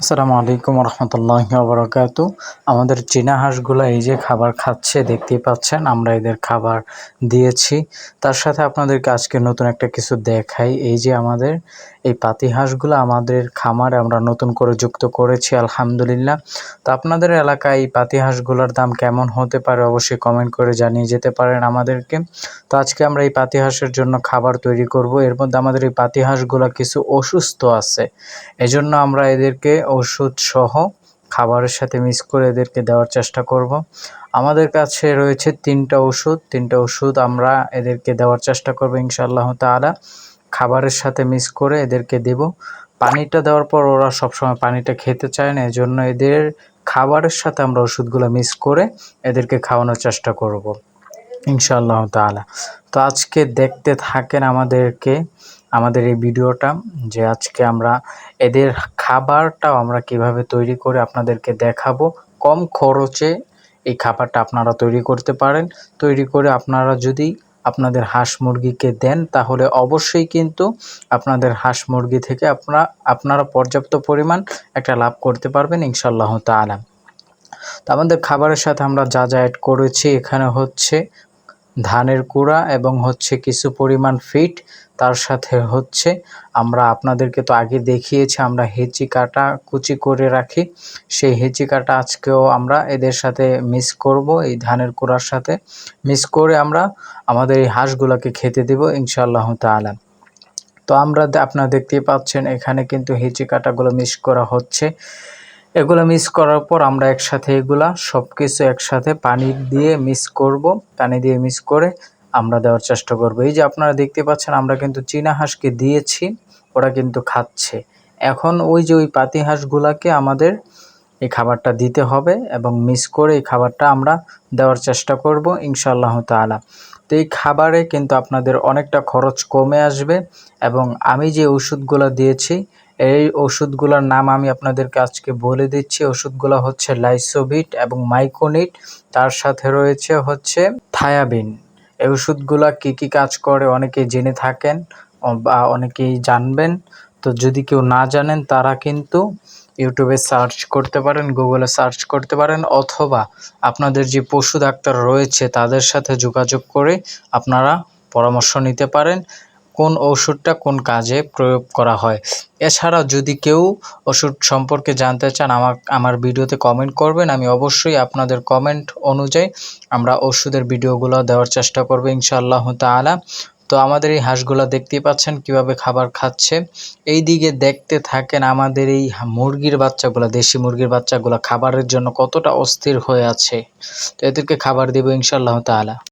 আসসালামু আলাইকুম রহমতুল্লাহি ওয়া বারাকাতু। আমাদের চীনা হাঁসগুলো এই যে খাবার খাচ্ছে, দেখতেই পাচ্ছেন। আমরা এদের খাবার দিয়েছি। তার সাথে আপনাদেরকে আজকে নতুন একটা কিছু দেখাই। এই যে আমাদের এই পাতি হাঁসগুলো আমাদের খামারে আমরা নতুন করে যুক্ত করেছি, আলহামদুলিল্লাহ। তো আপনাদের এলাকায় এই পাতি হাঁসগুলোর দাম কেমন হতে পারে অবশ্যই কমেন্ট করে জানিয়ে যেতে পারেন আমাদেরকে। তো আজকে আমরা এই পাতি হাঁসের জন্য খাবার তৈরি করব। এর মধ্যে আমাদের এই পাতি হাঁসগুলো কিছু অসুস্থ আছে, এজন্য আমরা এদেরকে ওষুধ সহ খাবারের সাথে মিক্স করে এদেরকে দেওয়ার চেষ্টা করব। আমাদের কাছে রয়েছে তিনটা ওষুধ আমরা এদেরকে দেওয়ার চেষ্টা করব ইনশাআল্লাহ তাআলা। খাবারের সাথে মিক্স করে এদেরকে দেব। পানিটা দেওয়ার পর ওরা সবসময় পানিটা খেতে চায় না, এজন্য এদের খাবারের সাথে আমরা ওষুধগুলো মিক্স করে এদেরকে খাওয়ানোর চেষ্টা করব ইনশাআল্লাহ তাআলা। তো আজকে দেখতে থাকেন আমাদের এই ভিডিওটা, যে আজকে আমরা এদের খাবারটাও আমরা কিভাবে তৈরি করে আপনাদেরকে দেখাবো। কম খরচে এই খাবারটা আপনারা তৈরি করতে পারেন। তৈরি করে আপনারা যদি আপনাদের হাঁস মুরগিকে দেন, তাহলে অবশ্যই কিন্তু আপনাদের হাঁস মুরগি থেকে আপনারা পর্যাপ্ত পরিমাণ একটা লাভ করতে পারবেন ইনশাআল্লাহ তাআলা। তো আমাদের খাবারের সাথে আমরা যা যা অ্যাড করেছি, এখানে হচ্ছে ধানের কুড়া এবং হচ্ছে কিছু পরিমাণ ফিট। তার সাথে হচ্ছে আমরা আপনাদেরকে তো আগে দেখিয়েছি, আমরা হেঁচি কাটা কুচি করে রাখি। সেই হেঁচি কাটা আজকেও আমরা এদের সাথে মিক্স করব, এই ধানের কুড়ার সাথে মিক্স করে আমরা আমাদের এই হাঁসগুলোকে খেতে দেব ইনশাআল্লাহ তাআলা। তো আপনারা দেখতেই পাচ্ছেন এখানে কিন্তু হেঁচি কাটাগুলো মিক্স করা হচ্ছে। এগুলো মিক্স করার পর আমরা একসাথে এগুলা সব কিছু একসাথে পানি দিয়ে মিক্স করব। পানি দিয়ে মিক্স করে আমরা দেওয়ার চেষ্টা করব। এই যে আপনারা দেখতে পাচ্ছেন আমরা কিন্তু চীনা হাঁসকে দিয়েছি, ওরা কিন্তু খাচ্ছে। এখন ওই যে ওই পাতি হাঁসগুলাকে আমাদের এই খাবারটা দিতে হবে এবং মিক্স করে এই খাবারটা আমরা দেওয়ার চেষ্টা করব ইনশাআল্লাহ তাআলা। তো এই খাবারে কিন্তু আপনাদের অনেকটা খরচ কমে আসবে। এবং আমি যে ওষুধগুলো দিয়েছি, এই ওষুধগুলোর নাম আমি আপনাদেরকে আজকে বলে দিচ্ছি। ওষুধগুলো হচ্ছে লাইসোভিট এবং মাইকোনিট, তার সাথে রয়েছে হচ্ছে থায়াবিন। এই ওষুধগুলো কী কী কাজ করে অনেকেই জেনে থাকেন বা অনেকেই জানবেন। তো যদি কেউ না জানেন তারা কিন্তু ইউটিউবে সার্চ করতে পারেন, গুগলে সার্চ করতে পারেন, অথবা আপনাদের যে পশু ডাক্তার রয়েছে তাদের সাথে যোগাযোগ করে আপনারা পরামর্শ নিতে পারেন কোন ওষুধটা কোন কাজে প্রয়োগ করা হয়। এছাড়া যদি কেউ ওষুধ সম্পর্কে জানতে চান, আমার ভিডিওতে কমেন্ট করবেন। আমি অবশ্যই আপনাদের কমেন্ট অনুযায়ী আমরা ওষুধের ভিডিওগুলো দেওয়ার চেষ্টা করব ইনশাআল্লাহ তাআলা। তো আমাদের এই হাঁসগুলো দেখতেই পাচ্ছেন কিভাবে খাবার খাচ্ছে। এই দিকে দেখতে থাকেন আমাদের এই মুরগির বাচ্চাগুলো, দেশি মুরগির বাচ্চাগুলো খাবারের জন্য কতটা অস্থির হয়ে আছে। তো এদেরকে খাবার দেব ইনশাআল্লাহ তাআলা।